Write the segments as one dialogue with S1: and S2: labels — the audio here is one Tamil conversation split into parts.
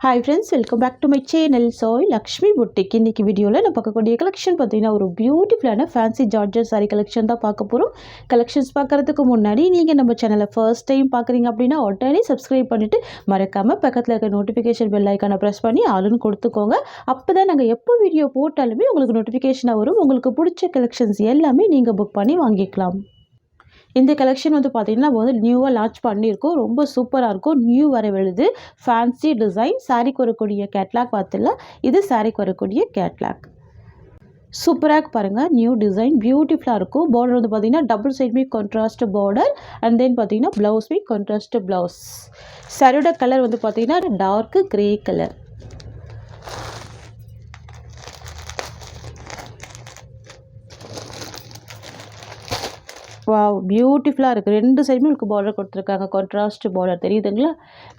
S1: Hi friends, welcome back to my channel. சோய் லக்ஷ்மி புட்டிக். இன்றைக்கி வீடியோவில் நான் பார்க்கக்கூடிய கலெக்ஷன் பார்த்தீங்கன்னா ஒரு பியூட்டிஃபுல்லான ஃபேன்சி ஜார்ஜர் சாரி கலெக்ஷன் தான் பார்க்க போகிறோம். கலெக்ஷன்ஸ் பார்க்குறதுக்கு முன்னாடி நீங்கள் நம்ம சேனலை ஃபர்ஸ்ட் டைம் பார்க்குறீங்க அப்படின்னா உடனே சப்ஸ்கிரைப் பண்ணிவிட்டு மறக்காமல் பக்கத்தில் இருக்க நோட்டிஃபிகேஷன் பெல் ஐக்கானை ப்ரெஸ் பண்ணி ஆளுன்னு கொடுத்துக்கோங்க. அப்போ தான் நாங்கள் எப்போ வீடியோ போட்டாலுமே உங்களுக்கு நோட்டிஃபிகேஷனாக வரும். உங்களுக்கு பிடிச்ச கலெக்ஷன்ஸ் எல்லாமே நீங்கள் புக் பண்ணி வாங்கிக்கலாம். இந்த கலெக்ஷன் வந்து பார்த்திங்கன்னா நம்ம வந்து நியூவாக லான்ச் பண்ணியிருக்கோம். ரொம்ப சூப்பராக இருக்கும். நியூ வரவெழுது ஃபேன்சி டிசைன். சாரீக்கு வரக்கூடிய கேட்லாக் பார்த்துலாம். இது சாரீக்கு வரக்கூடிய கேட்லாக் சூப்பராக பாருங்கள். நியூ டிசைன் பியூட்டிஃபுல்லாக இருக்கும். பார்டர் வந்து பார்த்திங்கன்னா டபுள் சைடுமே கான்ட்ராஸ்ட் பார்டர் அண்ட் தென் பார்த்திங்கன்னா ப்ளவுஸ்மே கான்ட்ராஸ்ட் ப்ளவுஸ். சாரியோட கலர் வந்து பார்த்திங்கன்னா டார்க் கிரே கலர். வாவ், பியூட்டிஃபுல்லாக இருக்குது. ரெண்டு சைடுமே உங்களுக்கு பார்டர் கொடுத்துருக்காங்க. கான்ட்ராஸ்ட் பார்டர் தெரியுதுங்களா?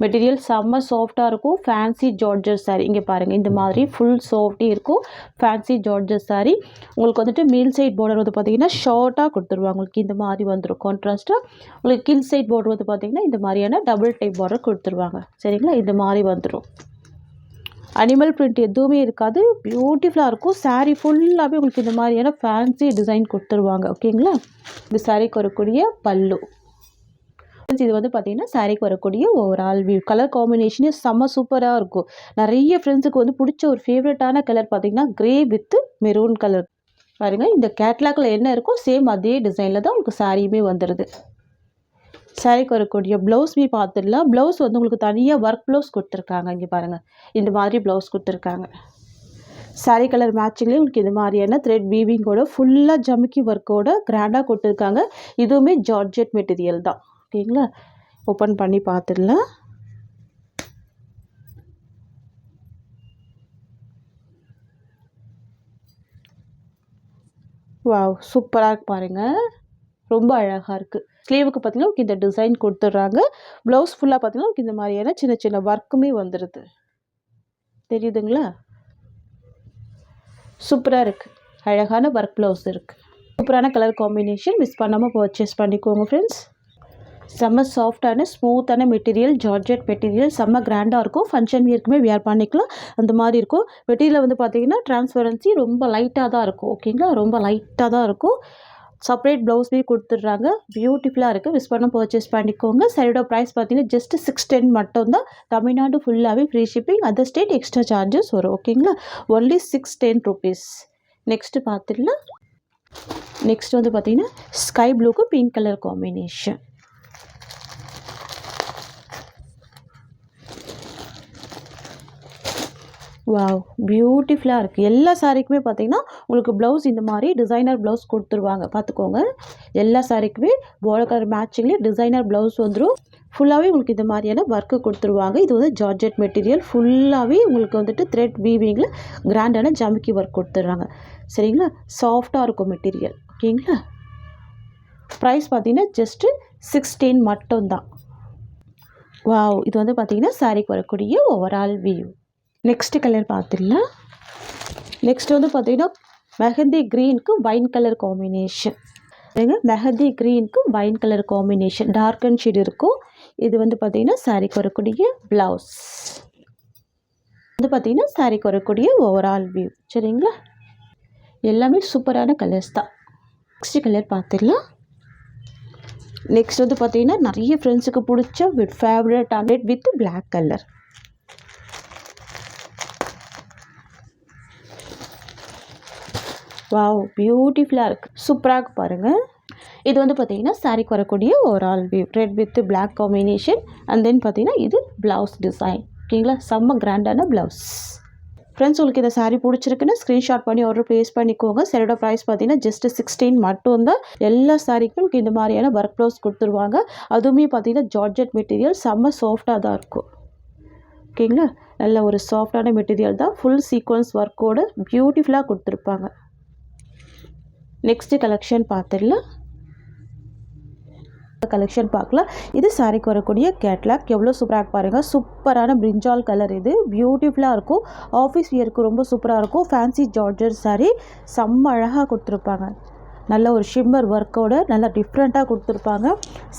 S1: மெட்டீரியல் செம்ம சாஃப்டாக இருக்கும். ஃபேன்சி ஜார்ஜர் சாரீ. இங்கே பாருங்கள், இந்த மாதிரி ஃபுல் சாஃப்டி இருக்கும். ஃபேன்சி ஜார்ஜர் சாரீ. உங்களுக்கு வந்துட்டு மேல் சைட் பார்டர் வந்து பார்த்திங்கன்னா ஷார்ட்டாக கொடுத்துருவாங்க. உங்களுக்கு இந்த மாதிரி வந்துடும் கான்ட்ராஸ்ட்டாக. உங்களுக்கு கீழ் சைட் பார்டர் வந்து பார்த்திங்கன்னா இந்த மாதிரியான டபுள் டைப் பார்டர் கொடுத்துருவாங்க. சரிங்களா? இந்த மாதிரி வந்துடும். அனிமல் பிரிண்ட் எதுவுமே இருக்காது. பியூட்டிஃபுல்லாக இருக்கும். சாரீ ஃபுல்லாகவே உங்களுக்கு இந்த மாதிரியான ஃபேன்சி டிசைன் கொடுத்துருவாங்க. ஓகேங்களா? இந்த சாரீக்கு வரக்கூடிய பல்லு. இது வந்து பார்த்திங்கன்னா சாரீக்கு வரக்கூடிய ஓவரால் வியூ. கலர் காம்பினேஷனே செம்ம சூப்பராக இருக்கும். நிறைய ஃப்ரெண்ட்ஸுக்கு வந்து பிடிச்ச ஒரு ஃபேவரட்டான கலர் பார்த்திங்கன்னா க்ரே வித் மெரூன் கலர். பாருங்கள், இந்த கேட்லாகில் என்ன இருக்கோ சேம் அதே டிசைனில் தான் உங்களுக்கு சாரியுமே வந்துடுது. சாரீக்கு வரக்கூடிய ப்ளவுஸ்மே பார்த்துடலாம். ப்ளவுஸ் வந்து உங்களுக்கு தனியாக ஒர்க் ப்ளவுஸ் கொடுத்துருக்காங்க. இங்கே பாருங்கள், இந்த மாதிரி ப்ளவுஸ் கொடுத்துருக்காங்க. சாரீ கலர் மேட்சிங்லேயே உங்களுக்கு இந்த மாதிரியான த்ரெட் வீவிங்கோட ஃபுல்லாக ஜமிக்கி ஒர்க்கோட கிராண்டாக கொடுத்துருக்காங்க. இதுவுமே ஜார்ஜெட் மெட்டீரியல் தான். ஓகேங்களா? ஓப்பன் பண்ணி பார்த்துடலாம். வாவ், சூப்பராக பாருங்கள். ரொம்ப அழகாக இருக்குது. ஸ்லீவுக்கு பார்த்திங்கன்னா இந்த டிசைன் கொடுத்துட்றாங்க. ப்ளவுஸ் ஃபுல்லாக பார்த்திங்கன்னா இந்த மாதிரியான சின்ன சின்ன ஒர்க்குமே வந்துடுது. தெரியுதுங்களா? சூப்பராக இருக்குது. அழகான ஒர்க் ப்ளவுஸ் இருக்குது. சூப்பரான கலர் காம்பினேஷன். மிஸ் பண்ணாமல் பர்ச்சேஸ் பண்ணிக்கோங்க ஃப்ரெண்ட்ஸ். செம்ம சாஃப்டான ஸ்மூத்தான மெட்டீரியல். ஜார்ஜெட் மெட்டீரியல் செம்ம கிராண்டாக இருக்கும். ஃபங்க்ஷன் வியர்க்குமே வியர் பண்ணிக்கலாம். அந்த மாதிரி இருக்கும். மெட்டீரியல் வந்து பார்த்திங்கன்னா டிரான்ஸ்பரன்சி ரொம்ப லைட்டாக தான் இருக்கும். ஓகேங்களா? ரொம்ப லைட்டாக தான் இருக்கும். செப்பரேட் ப்ளவுஸ்மே கொடுத்துட்றாங்க. பியூட்டிஃபுல்லாக இருக்குது. மிஸ் பண்ண பர்ச்சேஸ் பண்ணிக்கோங்க. சாரியோட ப்ரைஸ் பார்த்தீங்கன்னா ஜஸ்ட் 610 மட்டும்தான். தமிழ்நாடு ஃபுல்லாகவே free shipping. Other state extra charges வரும். ஓகேங்களா? Only 610 rupees. நெக்ஸ்ட்டு பார்த்துடலாம். நெக்ஸ்ட் வந்து பார்த்திங்கன்னா ஸ்கை ப்ளூக்கு பிங்க் கலர் காம்பினேஷன். வாவ், பியூட்டிஃபுல்லாக இருக்குது. எல்லா சாரீக்குமே பார்த்திங்கன்னா உங்களுக்கு ப்ளவுஸ் இந்த மாதிரி டிசைனர் ப்ளவுஸ் கொடுத்துருவாங்க. பார்த்துக்கோங்க, எல்லா சாரீக்குமே பார்டர் கலர் மேட்சிங்லேயே டிசைனர் ப்ளவுஸ் வந்துடும். ஃபுல்லாகவே உங்களுக்கு இந்த மாதிரியான ஒர்க்கு கொடுத்துருவாங்க. இது வந்து ஜார்ஜெட் மெட்டீரியல். ஃபுல்லாகவே உங்களுக்கு வந்துட்டு த்ரெட் வீவிங்கில் கிராண்டான ஜமிக்கி ஒர்க் கொடுத்துட்றாங்க. சரிங்களா? சாஃப்டாக இருக்கும் மெட்டீரியல். ஓகேங்களா? ப்ரைஸ் பார்த்திங்கன்னா ஜஸ்ட்டு 610 மட்டும்தான். வாவ், இது வந்து பார்த்திங்கன்னா சாரீக்கு வரக்கூடிய ஓவரால் வியூ. நெக்ஸ்ட் கலர் பார்த்துடலாம். நெக்ஸ்ட் வந்து பார்த்திங்கன்னா மெஹந்தி க்ரீனுக்கு வைன் கலர் காம்பினேஷன். மெஹந்தி க்ரீனுக்கு wine colour combination. Dark and shade இருக்கும். இது வந்து பார்த்திங்கன்னா சாரீக்கு வரக்கூடிய ப்ளவுஸ். வந்து பார்த்திங்கன்னா சாரீக்கு வரக்கூடிய ஓவரால் வியூ. சரிங்களா? எல்லாமே சூப்பரான கலர்ஸ் தான். நெக்ஸ்ட் கலர் பார்த்துடலாம். நெக்ஸ்ட் வந்து பார்த்திங்கன்னா நிறைய ஃப்ரெண்ட்ஸுக்கு பிடிச்ச favourite red with black colour. Wow, பியூட்டிஃபுல்லாக இருக்குது. சூப்பராக பாருங்கள். இது வந்து பார்த்திங்கன்னா சாரீக்கு வரக்கூடிய overall view. Red with black combination. And then பார்த்திங்கன்னா இது ப்ளவுஸ் டிசைன். ஓகேங்களா? செம்ம கிராண்டான ப்ளவுஸ். ஃப்ரெண்ட்ஸ், உங்களுக்கு இந்த சாரீ பிடிச்சிருக்குன்னா ஸ்க்ரீன்ஷாட் பண்ணி ஆர்டர் ப்ளேஸ் பண்ணிக்கோங்க. சாரியோட ப்ரைஸ் பார்த்திங்கன்னா ஜஸ்ட் 610 மட்டும்தான். எல்லா சாரீக்கும் உங்களுக்கு இந்த மாதிரியான ஒர்க் ப்ளவுஸ் கொடுத்துருவாங்க. அதுவுமே பார்த்திங்கன்னா ஜார்ஜெட் மெட்டீரியல். செம்ம சாஃப்டாக தான் இருக்கும். ஓகேங்களா? நல்ல ஒரு சாஃப்டான மெட்டீரியல் தான். ஃபுல் சீக்வன்ஸ் ஒர்க்கோடு பியூட்டிஃபுல்லாக கொடுத்துருப்பாங்க. நெக்ஸ்ட்டு கலெக்ஷன் பார்த்துடலாம். கலெக்ஷன் பார்க்கலாம். இது சாரீக்கு வரக்கூடிய கேட்லாக். எவ்வளோ சூப்பராக பாருங்கள். சூப்பரான பிரிஞ்சால் கலர். இது பியூட்டிஃபுல்லாக இருக்கும். ஆஃபீஸ் வியருக்கு ரொம்ப சூப்பராக இருக்கும். ஃபேன்சி ஜார்ஜர் சாரீ செம்ம அழகாக கொடுத்துருப்பாங்க. நல்ல ஒரு ஷிம்மர் ஒர்க்கோட நல்லா டிஃப்ரெண்ட்டாக கொடுத்துருப்பாங்க.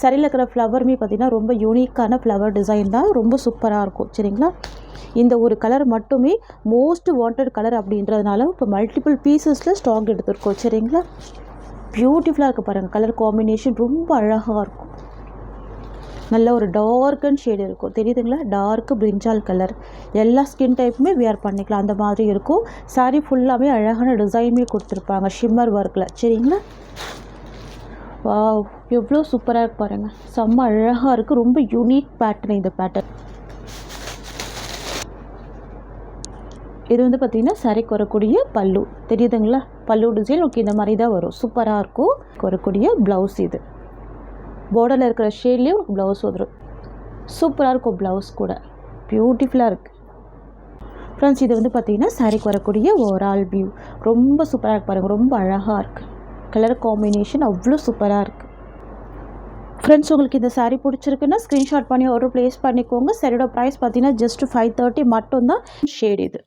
S1: சரியில் இருக்கிற ஃப்ளவருமே பார்த்திங்கன்னா ரொம்ப யூனிக்கான ஃப்ளவர் டிசைன் தான். ரொம்ப சூப்பராக இருக்கும். சரிங்களா? இந்த ஒரு கலர் மட்டுமே மோஸ்ட் வாண்டட் கலர் அப்படின்றதுனால இப்போ மல்டிபிள் பீசஸில் ஸ்டாக் எடுத்துருக்கோம். சரிங்களா, பியூட்டிஃபுல்லாக இருக்குது பாருங்கள். கலர் காம்பினேஷன் ரொம்ப அழகாக இருக்கும். நல்ல ஒரு டார்க்கன் ஷேடு இருக்கும், தெரியுதுங்களா? Dark brinjal colour. எல்லா ஸ்கின் டைப்புமே வியர் பண்ணிக்கலாம், அந்த மாதிரி இருக்கும். சாரீ ஃபுல்லாகவே அழகான டிசைனுமே கொடுத்துருப்பாங்க ஷிம்மர் ஒர்க்கில். சரிங்களா, வாவ் எவ்வளோ சூப்பராக இருக்கு பாருங்கள். செம்ம அழகாக இருக்குது. ரொம்ப யூனிக் பேட்டர்ன் இந்த பேட்டர்ன். இது வந்து பார்த்திங்கன்னா சாரீக்கு வரக்கூடிய பல்லு, தெரியுதுங்களா? பல்லு டிசைன் ஓகே இந்த மாதிரி தான் வரும். சூப்பராக இருக்கும். வரக்கூடிய ப்ளவுஸ் இது பார்டரில் இருக்கிற ஷேட்லேயே உங்களுக்கு ப்ளவுஸ் வந்துடும். சூப்பராக இருக்கும் ப்ளவுஸ் கூட, பியூட்டிஃபுல்லாக இருக்குது ஃப்ரெண்ட்ஸ். இது வந்து பார்த்திங்கன்னா சாரீக்கு வரக்கூடிய ஓவரால் வியூ ரொம்ப சூப்பராக இருக்கு பாருங்கள். ரொம்ப அழகாக இருக்குது. கலர் காம்பினேஷன் அவ்வளோ சூப்பராக இருக்குது ஃப்ரெண்ட்ஸ். உங்களுக்கு இந்த சாரீ பிடிச்சிருக்குன்னா ஸ்க்ரீன்ஷாட் பண்ணி ஆர்டர் ப்ளேஸ் பண்ணிக்கோங்க. சாரியோட ப்ரைஸ் பார்த்தீங்கன்னா ஜஸ்ட் 530 மட்டும்தான். ஷேட்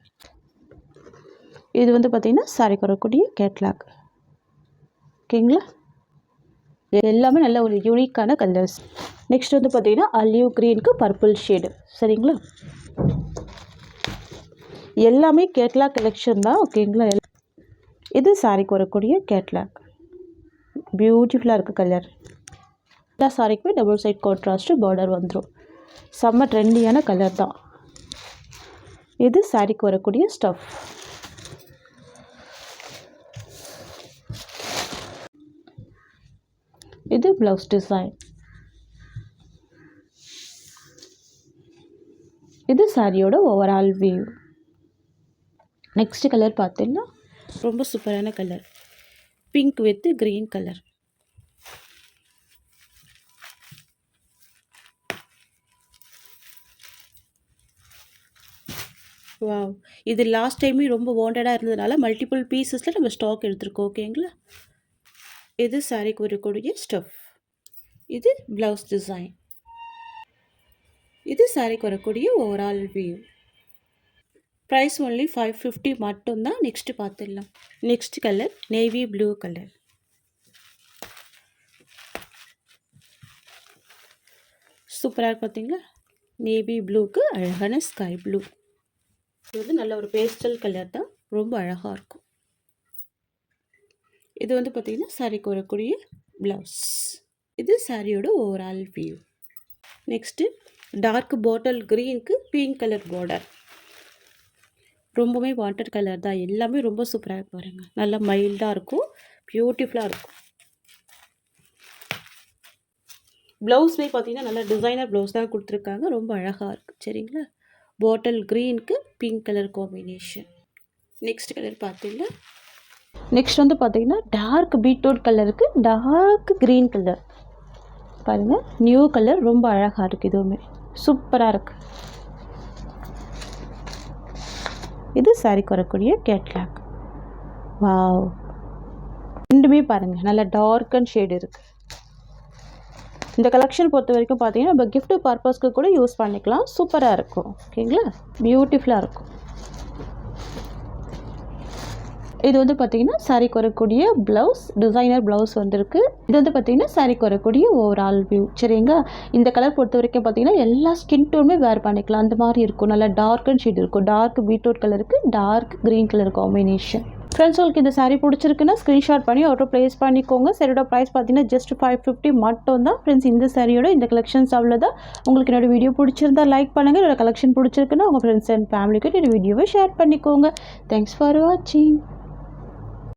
S1: இது வந்து பார்த்திங்கன்னா சாரீக்கு வரக்கூடிய கேட்லாக். ஓகேங்களா, எல்லாமே நல்ல ஒரு யூனிக்கான கலர்ஸ். நெக்ஸ்ட் வந்து பார்த்திங்கன்னா அலிவ் க்ரீனுக்கு பர்பிள் ஷேடு. சரிங்களா, எல்லாமே கேட்லாக் கலெக்ஷன் தான். ஓகேங்களா, இது சாரீக்கு வரக்கூடிய கேட்லாக். பியூட்டிஃபுல்லாக இருக்குது கலர். எல்லா சாரீக்குமே டபுள் சைட் கான்ட்ராஸ்ட் பார்டர் வந்துடும். செம்ம ட்ரெண்டியான கலர் தான் இது. சாரீக்கு வரக்கூடிய ஸ்டஃப். இது ப்ளவுஸ் டிசைன். இது சாரியோட ஓவரால் வியூ. நெக்ஸ்ட் கலர் பார்த்தீங்கன்னா ரொம்ப சூப்பரான colour, pink with green colour. Wow, இது லாஸ்ட் டைமே ரொம்ப வாண்டடாக இருந்ததுனால மல்டிபிள் பீசஸில் நம்ம ஸ்டாக் எடுத்துருக்கோம். ஓகேங்களா, இது சாரீக்கு வரக்கூடிய ஸ்டஃப். இது ப்ளவுஸ் டிசைன். இது சாரீக்கு வரக்கூடிய ஓவரால் வியூ. ப்ரைஸ் ஒன்லி 550 மட்டும்தான். நெக்ஸ்ட்டு பார்த்துடலாம். Next colour navy blue colour. சூப்பராக இருக்கு பார்த்தீங்களா? நேவி ப்ளூக்கு அழகான ஸ்கை ப்ளூ. இது வந்து நல்ல ஒரு பேஸ்டல் கலர் தான், ரொம்ப அழகாக இருக்கும். இது வந்து பார்த்திங்கன்னா சாரீக்கு வரக்கூடிய ப்ளவுஸ். இது சாரியோட overall view. Next dark bottle க்ரீனுக்கு பிங்க் கலர் பார்டர். ரொம்பவே வாண்டட் கலர் தான். எல்லாமே ரொம்ப சூப்பராக இருக்கு பாருங்கள். நல்லா மைல்டாக இருக்கும், பியூட்டிஃபுல்லாக இருக்கும். ப்ளவுஸ்மே பார்த்தீங்கன்னா நல்லா டிசைனர் ப்ளவுஸ் தான் கொடுத்துருக்காங்க, ரொம்ப அழகாக இருக்குது. சரிங்களா, பாட்டில் க்ரீனுக்கு pink colour combination. Next colour பார்த்தீங்கன்னா நெக்ஸ்ட் வந்து பார்த்திங்கன்னா டார்க் பீட்ரூட் கலருக்கு டார்க் க்ரீன் கலர் பாருங்கள். நியூ கலர், ரொம்ப அழகாக இருக்குது. இதுவுமே சூப்பராக இருக்குது. இது சாரீக்கு வரக்கூடிய கேட்லாக். வாவ், ரெண்டுமே பாருங்கள் நல்ல டார்க் அண்ட் ஷேடு இருக்குது. இந்த கலெக்ஷன் பொறுத்த வரைக்கும் பார்த்தீங்கன்னா நம்ம கிஃப்ட் பர்பஸ்க்கு கூட யூஸ் பண்ணிக்கலாம். சூப்பராக இருக்கும். ஓகேங்களா, பியூட்டிஃபுல்லாக இருக்கும். இது வந்து பார்த்திங்கன்னா சாரீக்கு வரக்கூடிய ப்ளவுஸ், டிசைனர் ப்ளவுஸ் வந்திருக்கு. இது வந்து பார்த்திங்கன்னா சாரீக்கு வரக்கூடிய ஓவரால் வியூ. சரிங்களா, இந்த கலர் பொறுத்த வரைக்கும் பார்த்திங்கன்னா எல்லா ஸ்கின் டோனுமே வேர் பண்ணிக்கலாம், அந்த மாதிரி இருக்கும். நல்லா டார்க் அண்ட் ஷேட் இருக்கும். டார்க் பீட்ரூட் கலருக்கு dark green colour combination. Friends, உங்களுக்கு இந்த சாரீ பிடிச்சிருக்குன்னா ஸ்க்ரீன்ஷாட் பண்ணி ஆர்டர் ப்ளேஸ் பண்ணிக்கோங்க. சாரியோட ப்ரைஸ் பார்த்தீங்கன்னா ஜஸ்ட் 550 மட்டும் தான். ஃப்ரெண்ட்ஸ், இந்த சாரியோட இந்த கலெக்ஷன்ஸ் அவ்வளோதான். உங்களுக்கு என்னோட வீடியோ பிடிச்சிருந்தா லைக் பண்ணுங்கள். என்னோட கலெக்ஷன் பிடிச்சிருக்குன்னா உங்கள் ஃப்ரெண்ட்ஸ் அண்ட் ஃபேமிலிக்கு இந்த வீடியோவை ஷேர் பண்ணிக்கோங்க. தேங்க்ஸ் ஃபார் வாட்சிங்.